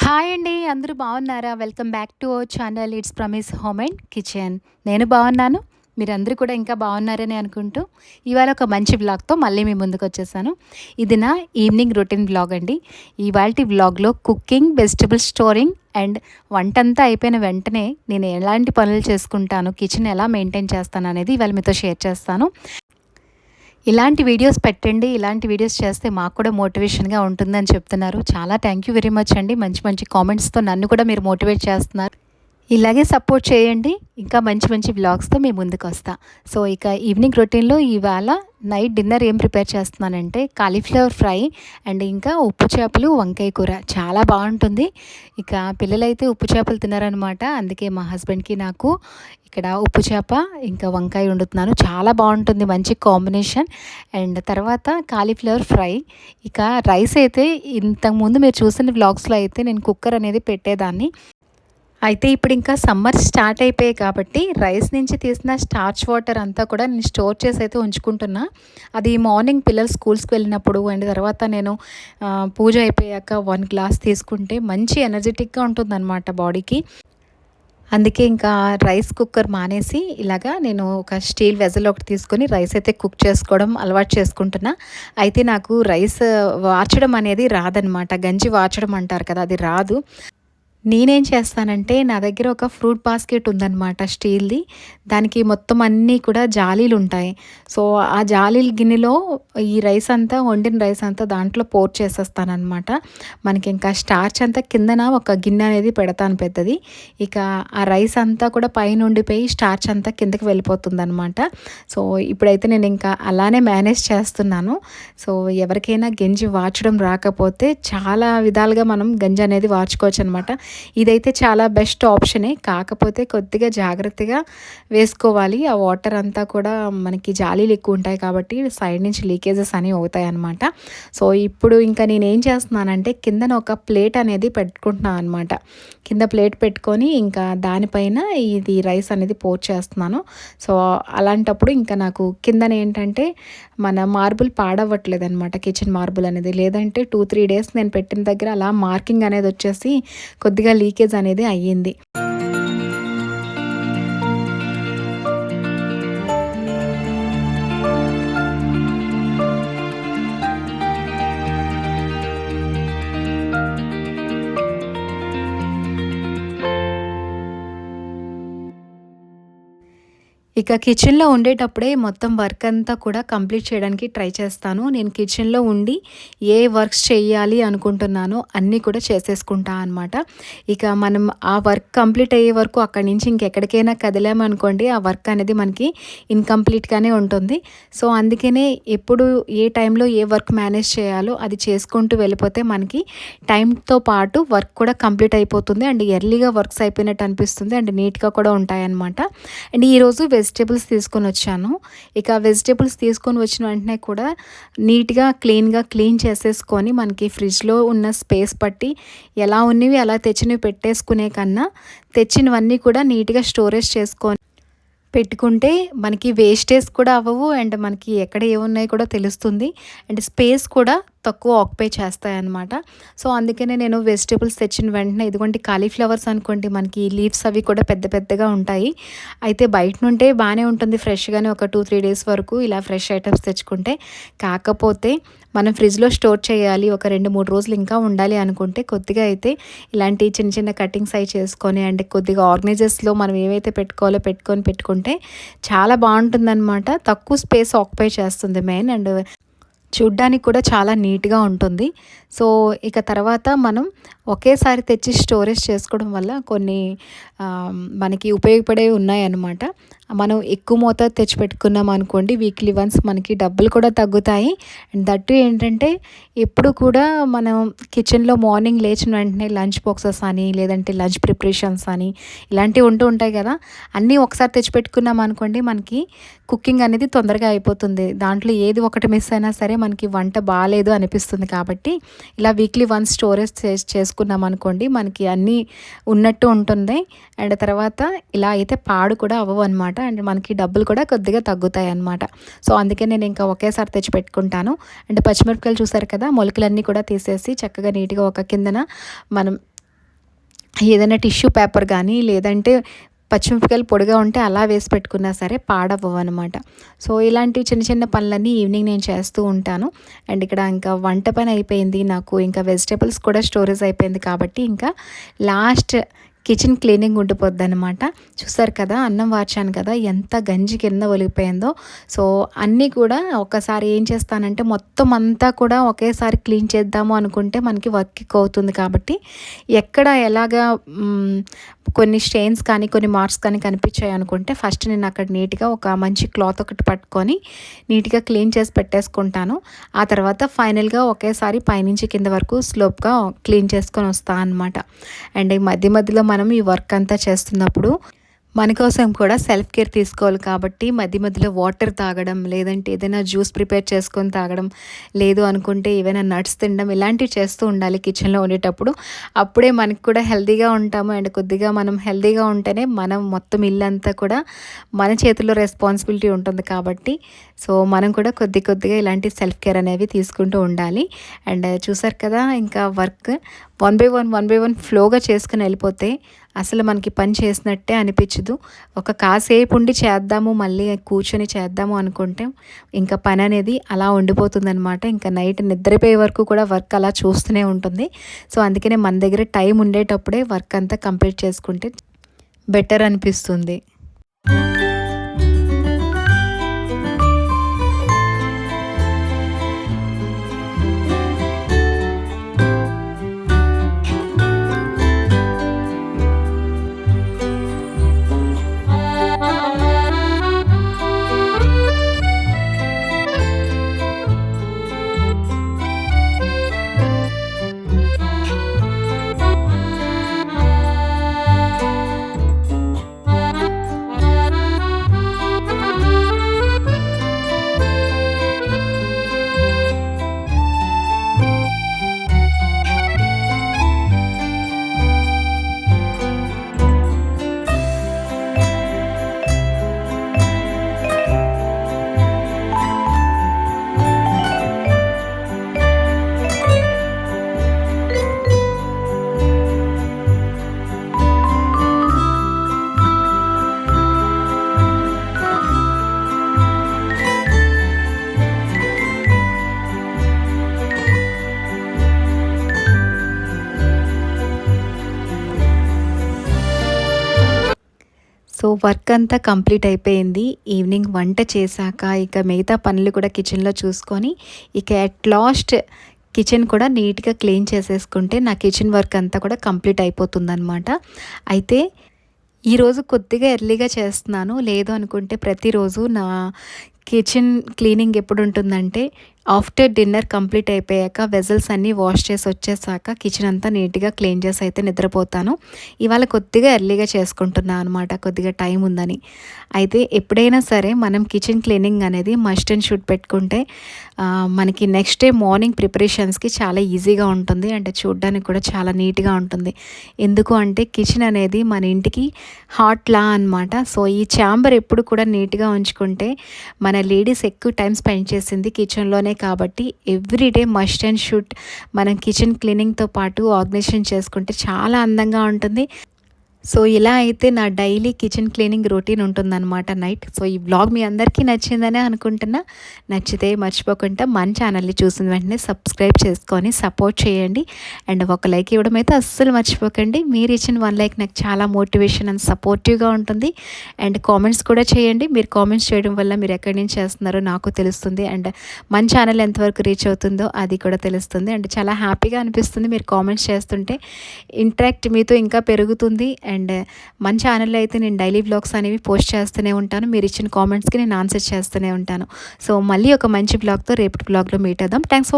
Hi అండి. అందరూ బాగున్నారా? Welcome back to our channel. It's promise home and kitchen. నేను బాగున్నాను. మీరందరూ కూడా ఇంకా బాగున్నారని అనుకుంటూ ఇవాళ ఒక మంచి వ్లాగ్తో మళ్ళీ మీ ముందుకొచ్చేసాను. ఇది నా ఈవినింగ్ రొటీన్ వ్లాగ్ అండి. ఇవాల్టి వ్లాగ్‌లో కుకింగ్, వెజిటబుల్ స్టోరింగ్ అండ్ వంటంతా అయిపోయిన వెంటనే నేను ఎలాంటి పనులు చేసుకుంటాను, కిచెన్ ఎలా మెయింటైన్ చేస్తాననేది ఇవాళ మీతో షేర్ చేస్తాను. ఇలాంటి వీడియోస్ పెట్టండి, ఇలాంటి వీడియోస్ చేస్తే మాకు కూడా మోటివేషన్‌గా ఉంటుందని చెప్తున్నారు. చాలా థ్యాంక్ యూ వెరీ మచ్ అండి. మంచి మంచి కామెంట్స్‌తో నన్ను కూడా మీరు మోటివేట్ చేస్తున్నారు. ఇలాగే సపోర్ట్ చేయండి. ఇంకా మంచి మంచి వ్లాగ్స్‌తో మీ ముందుకొస్తా. సో, ఇక ఈవినింగ్ రొటీన్‌లో ఇవాళ నైట్ డిన్నర్ ఏం ప్రిపేర్ చేస్తున్నానంటే కాలీఫ్లవర్ ఫ్రై అండ్ ఇంకా ఉప్పు చేపలు, వంకాయ కూర చాలా బాగుంటుంది. ఇక పిల్లలైతే ఉప్పు చేపలు తినరనమాట. అందుకే మా హస్బెండ్‌కి నాకు ఇక్కడ ఉప్పు చేప ఇంకా వంకాయ వండుతున్నాను. చాలా బాగుంటుంది, మంచి కాంబినేషన్. అండ్ తర్వాత కాలీఫ్లవర్ ఫ్రై. ఇక రైస్ అయితే ఇంతకుముందు మీరు చూసిన వ్లాగ్స్‌లో అయితే నేను కుక్కర్ అనేది పెట్టేదాన్ని. అయితే ఇప్పుడు ఇంకా సమ్మర్ స్టార్ట్ అయిపోయాయి కాబట్టి రైస్ నుంచి తీసిన స్టార్చ్ వాటర్ అంతా కూడా నేను స్టోర్ చేసి అయితే ఉంచుకుంటున్నా. అది మార్నింగ్ పిల్లలు స్కూల్స్కి వెళ్ళినప్పుడు అండ్ తర్వాత నేను పూజ అయిపోయాక 1 గ్లాస్ తీసుకుంటే మంచి ఎనర్జెటిక్గా ఉంటుందన్నమాట బాడీకి. అందుకే ఇంకా రైస్ కుక్కర్ మానేసి ఇలాగా నేను ఒక స్టీల్ వెజల్ ఒకటి తీసుకొని రైస్ అయితే కుక్ చేసుకోవడం అలవాటు చేసుకుంటున్నా. అయితే నాకు రైస్ వార్చడం అనేది రాదనమాట. గంజి వార్చడం అంటారు కదా, అది రాదు. నేనేం చేస్తానంటే నా దగ్గర ఒక ఫ్రూట్ బాస్కెట్ ఉందన్నమాట స్టీల్‌ది. దానికి మొత్తం అన్నీ కూడా జాలీలుంటాయి. సో, ఆ జాలీల గిన్నెలో ఈ రైస్ అంతా, వండిన రైస్ అంతా దాంట్లో పోర్ చేసేస్తాననమాట. మనకి ఇంకా స్టార్చ్ అంతా కిందన ఒక గిన్నె అనేది పెడతాను పెద్దది. ఇక ఆ రైస్ అంతా కూడా పైన ఉండిపోయి స్టార్చ్ అంతా కిందకి వెళ్ళిపోతుందనమాట. సో, ఇప్పుడైతే నేను ఇంకా అలానే మేనేజ్ చేస్తున్నాను. సో, ఎవరికైనా గంజి వార్చడం రాకపోతే చాలా విధాలుగా మనం గంజి అనేది వార్చుకోవచ్చనమాట. ఇదైతే చాలా బెస్ట్ ఆప్షనే. కాకపోతే కొద్దిగా జాగ్రత్తగా వేసుకోవాలి. ఆ వాటర్ అంతా కూడా మనకి జాలీలు ఎక్కువ ఉంటాయి కాబట్టి సైడ్ నుంచి లీకేజెస్ అనేవి అవుతాయి అన్నమాట. సో, ఇప్పుడు ఇంకా నేనేం చేస్తున్నానంటే కిందన ఒక ప్లేట్ అనేది పెట్టుకుంటున్నాను అనమాట. కింద ప్లేట్ పెట్టుకొని ఇంకా దానిపైన ఇది రైస్ అనేది పోర్ చేస్తున్నాను. సో, అలాంటప్పుడు ఇంకా నాకు కిందన ఏంటంటే మన మార్బుల్ పాడవ్వట్లేదు అనమాట, కిచెన్ మార్బుల్ అనేది. లేదంటే 2-3 డేస్ నేను పెట్టిన దగ్గర అలా మార్కింగ్ అనేది వచ్చేసి కొద్దిగా లీకేజ్ అనేది అయ్యింది. ఇక కిచెన్‌లో ఉండేటప్పుడే మొత్తం వర్క్ అంతా కూడా కంప్లీట్ చేయడానికి ట్రై చేస్తాను. నేను కిచెన్‌లో ఉండి ఏ వర్క్స్ చేయాలి అనుకుంటున్నానో అన్నీ కూడా చేసేసుకుంటా అనమాట. ఇక మనం ఆ వర్క్ కంప్లీట్ అయ్యే వరకు అక్కడి నుంచి ఇంకెక్కడికైనా కదిలామనుకోండి, ఆ వర్క్ అనేది మనకి ఇన్‌కంప్లీట్‌గానే ఉంటుంది. సో, అందుకనే ఎప్పుడు ఏ టైంలో ఏ వర్క్ మేనేజ్ చేయాలో అది చేసుకుంటూ వెళ్ళిపోతే మనకి టైంతో పాటు వర్క్ కూడా కంప్లీట్ అయిపోతుంది. అండ్ ఎర్లీగా వర్క్స్ అయిపోయినట్టు అనిపిస్తుంది. అండ్ నీట్‌గా కూడా ఉంటాయన్నమాట. అండ్ ఈరోజు వెజిటేబుల్స్ తీసుకొనొచ్చాను. ఇక వెజిటేబుల్స్ తీసుకొని వచ్చిన వెంటనే కూడా నీట్‌గా, క్లీన్ చేసేసుకొని మనకి ఫ్రిడ్జ్‌లో ఉన్న స్పేస్ బట్టి ఎలా ఉన్నవి అలా తెచ్చినవి పెట్టేసుకునే కన్నా తెచ్చినవన్నీ కూడా నీట్‌గా స్టోరేజ్ చేసుకొని పెట్టుకుంటే మనకి వేస్టేజ్ కూడా అవ్వవు. అండ్ మనకి ఎక్కడ ఏమున్నాయో కూడా తెలుస్తుంది. అండ్ స్పేస్ కూడా తక్కువ ఆక్యుపై చేస్తాయన్నమాట. సో, అందుకనే నేను వెజిటేబుల్స్ తెచ్చిన వెంటనే ఇదిగోండి కాలీఫ్లవర్స్ అనుకోండి, మనకి లీవ్స్ అవి కూడా పెద్ద పెద్దగా ఉంటాయి. అయితే బయట నుంటే బాగానే ఉంటుంది ఫ్రెష్‌గానే ఒక 2-3 డేస్ వరకు ఇలా ఫ్రెష్ ఐటమ్స్ తెచ్చుకుంటే. కాకపోతే మనం ఫ్రిడ్జ్‌లో స్టోర్ చేయాలి, ఒక 2-3 రోజులు ఇంకా ఉండాలి అనుకుంటే కొద్దిగా అయితే ఇలాంటి చిన్న చిన్న కటింగ్స్ అవి చేసుకొని అండ్ కొద్దిగా ఆర్గనైజర్స్‌లో మనం ఏవైతే పెట్టుకోవాలో పెట్టుకుంటే చాలా బాగుంటుందన్నమాట. తక్కువ స్పేస్ ఆక్యుపై చేస్తుంది మెయిన్. అండ్ చూడ్డానికి కూడా చాలా నీట్‌గా ఉంటుంది. సో, ఇక తర్వాత మనం ఒకేసారి తెచ్చి స్టోరేజ్ చేసుకోవడం వల్ల కొన్ని మనకి ఉపయోగపడేవి ఉన్నాయన్నమాట. మనం ఎక్కువ మోతాదు తెచ్చిపెట్టుకున్నాం అనుకోండి, వీక్లీ వన్స్ మనకి డబ్బులు కూడా తగ్గుతాయి. అండ్ దట్టు ఏంటంటే ఎప్పుడు కూడా మనం కిచెన్‌లో మార్నింగ్ లేచిన వెంటనే లంచ్ బాక్సెస్ అని లేదంటే లంచ్ ప్రిపరేషన్స్ అని ఇలాంటివి ఉంటూ ఉంటాయి కదా. అన్నీ ఒకసారి తెచ్చిపెట్టుకున్నాం అనుకోండి, మనకి కుకింగ్ అనేది తొందరగా అయిపోతుంది. దాంట్లో ఏది ఒకటి మిస్ అయినా సరే మనకి వంట బాలేదు అనిపిస్తుంది. కాబట్టి ఇలా వీక్లీ వన్స్ స్టోరేజ్ చేసుకున్నాం అనుకోండి, మనకి అన్నీ ఉన్నట్టు ఉంటుంది. అండ్ తర్వాత ఇలా అయితే పాడు కూడా అవ్వవు అనమాట. అండ్ మనకి డబ్బులు కూడా కొద్దిగా తగ్గుతాయి అన్నమాట. సో, అందుకే నేను ఇంకా ఒకేసారి తెచ్చి పెట్టుకుంటాను. అండ్ పచ్చిమిరపకాయలు చూసారు కదా, మొలకలన్నీ కూడా తీసేసి చక్కగా నీట్‌గా ఒక కిందన మనం ఏదైనా టిష్యూ పేపర్ కానీ లేదంటే పచ్చిమిరపకాయలు పొడిగా ఉంటే అలా వేసి పెట్టుకున్నా సరే పాడవ్వవు అనమాట. సో ఇలాంటివి చిన్న చిన్న పనులన్నీ ఈవినింగ్ నేను చేస్తూ ఉంటాను. అండ్ ఇక్కడ ఇంకా వంట పని అయిపోయింది నాకు, ఇంకా వెజిటేబుల్స్ కూడా స్టోరేజ్ అయిపోయింది కాబట్టి ఇంకా లాస్ట్ కిచెన్ క్లీనింగ్ ఉండిపోద్దనమాట. చూసారు కదా, అన్నం వార్చాను కదా ఎంత గంజి కింద ఒలిగిపోయిందో. సో అన్నీ కూడా ఒకసారి ఏం చేస్తానంటే మొత్తం అంతా కూడా ఒకేసారి క్లీన్ చేద్దాము అనుకుంటే మనకి వర్క్ ఎక్కువ అవుతుంది కాబట్టి ఎక్కడ ఎలాగా కొన్ని స్టెయిన్స్ కానీ కొన్ని మార్క్స్ కానీ కనిపించాయి అనుకుంటే ఫస్ట్ నేను అక్కడ నీట్గా ఒక మంచి క్లాత్ ఒకటి పట్టుకొని నీట్గా క్లీన్ చేసి పెట్టేసుకుంటాను. ఆ తర్వాత ఫైనల్గా ఒకేసారి పైనుంచి కింద వరకు స్లోప్గా క్లీన్ చేసుకొని వస్తాను అనమాట. అండ్ ఈ మధ్య మధ్యలో మనం ఈ వర్క్ అంతా చేస్తున్నప్పుడు మన కోసం కూడా సెల్ఫ్ కేర్ తీసుకోవాలి కాబట్టి మధ్య మధ్యలో వాటర్ తాగడం, లేదంటే ఏదైనా జ్యూస్ ప్రిపేర్ చేసుకొని తాగడం, లేదు అనుకుంటే ఏవైనా నట్స్ తినడం, ఇలాంటివి చేస్తూ ఉండాలి కిచెన్లో ఉండేటప్పుడు. అప్పుడే మనకు కూడా హెల్తీగా ఉంటాము. అండ్ కొద్దిగా మనం హెల్తీగా ఉంటేనే మనం మొత్తం ఇల్లంతా కూడా మన చేతుల్లో రెస్పాన్సిబిలిటీ ఉంటుంది కాబట్టి సో మనం కూడా కొద్దిగా ఇలాంటి సెల్ఫ్ కేర్ అనేవి తీసుకుంటూ ఉండాలి. అండ్ చూసారు కదా, ఇంకా వర్క్ వన్ బై వన్ ఫ్లోగా చేసుకుని వెళ్ళిపోతే అసలు మనకి పని చేసినట్టే అనిపించదు. ఒక కాసేపు ఉండి చేద్దాము, మళ్ళీ కూర్చొని చేద్దాము అనుకుంటే ఇంకా పని అనేది అలా ఉండిపోతుందనమాట. ఇంకా నైట్ నిద్రపోయే వరకు కూడా వర్క్ అలా చూస్తూనే ఉంటుంది. సో అందుకనే మన దగ్గర టైం ఉండేటప్పుడే వర్క్ అంతా కంప్లీట్ చేసుకుంటే బెటర్ అనిపిస్తుంది. సో వర్క్ అంతా కంప్లీట్ అయిపోయింది. ఈవినింగ్ వంట చేశాక ఇక మిగతా పనులు కూడా కిచెన్లో చూసుకొని ఇక అట్ లాస్ట్ కిచెన్ కూడా నీట్గా క్లీన్ చేసేసుకుంటే నా కిచెన్ వర్క్ అంతా కూడా కంప్లీట్ అయిపోతుందన్నమాట. అయితే ఈరోజు కొద్దిగా ఎర్లీగా చేస్తున్నాను, లేదు అనుకుంటే ప్రతిరోజు నా కిచెన్ క్లీనింగ్ ఎప్పుడు ఉంటుందంటే ఆఫ్టర్ డిన్నర్ కంప్లీట్ అయిపోయాక వెజల్స్ అన్నీ వాష్ చేసి వచ్చేసాక కిచెన్ అంతా నీట్గా క్లీన్ చేసి అయితే నిద్రపోతాను. ఇవాళ కొద్దిగా ఎర్లీగా చేసుకుంటున్నాను అనమాట, కొద్దిగా టైం ఉందని. అయితే ఎప్పుడైనా సరే మనం కిచెన్ క్లీనింగ్ అనేది మస్ట్ అండ్ షుడ్ పెట్టుకుంటే మనకి నెక్స్ట్ డే మార్నింగ్ ప్రిపరేషన్స్కి చాలా ఈజీగా ఉంటుంది. అంటే చూడడానికి కూడా చాలా నీట్గా ఉంటుంది. ఎందుకు అంటే కిచెన్ అనేది మన ఇంటికి హార్ట్ లా అనమాట. సో ఈ ఛాంబర్ ఎప్పుడు కూడా నీట్గా ఉంచుకుంటే మన లేడీస్ ఎక్కువ టైం స్పెండ్ చేసింది కిచెన్లోనే కాబట్టి ఎవ్రీడే మస్ట్ అండ్ షుడ్ మనం కిచెన్ క్లీనింగ్తో పాటు ఆర్గనైజేషన్ చేసుకుంటే చాలా అందంగా ఉంటుంది. సో ఇలా అయితే నా డైలీ కిచెన్ క్లీనింగ్ రొటీన్ ఉంటుందన్నమాట నైట్. సో ఈ బ్లాగ్ మీ అందరికీ నచ్చిందనే అనుకుంటున్నా. నచ్చితే మర్చిపోకుండా మన ఛానల్ని చూసిన వెంటనే సబ్స్క్రైబ్ చేసుకొని సపోర్ట్ చేయండి. అండ్ ఒక లైక్ ఇవ్వడం అయితే అస్సలు మర్చిపోకండి. మీరు ఇచ్చిన 1 లైక్ నాకు చాలా మోటివేషన్ అండ్ సపోర్టివ్గా ఉంటుంది. అండ్ కామెంట్స్ కూడా చేయండి. మీరు కామెంట్స్ చేయడం వల్ల మీరు ఎక్కడి నుంచి చేస్తున్నారో నాకు తెలుస్తుంది. అండ్ మన ఛానల్ ఎంతవరకు రీచ్ అవుతుందో అది కూడా తెలుస్తుంది. అండ్ చాలా హ్యాపీగా అనిపిస్తుంది మీరు కామెంట్స్ చేస్తుంటే. ఇంటరాక్ట్ మీతో ఇంకా పెరుగుతుంది. అండ్ మన ఛానల్లో అయితే నేను డైలీ వ్లాగ్స్ అనేవి పోస్ట్ చేస్తూనే ఉంటాను. మీరు ఇచ్చిన కామెంట్స్కి నేను ఆన్సర్ చేస్తూనే ఉంటాను. సో మళ్ళీ ఒక మంచి బ్లాగ్తో రేపటి బ్లాగ్లో మీట్ అవుదాం. Thanks for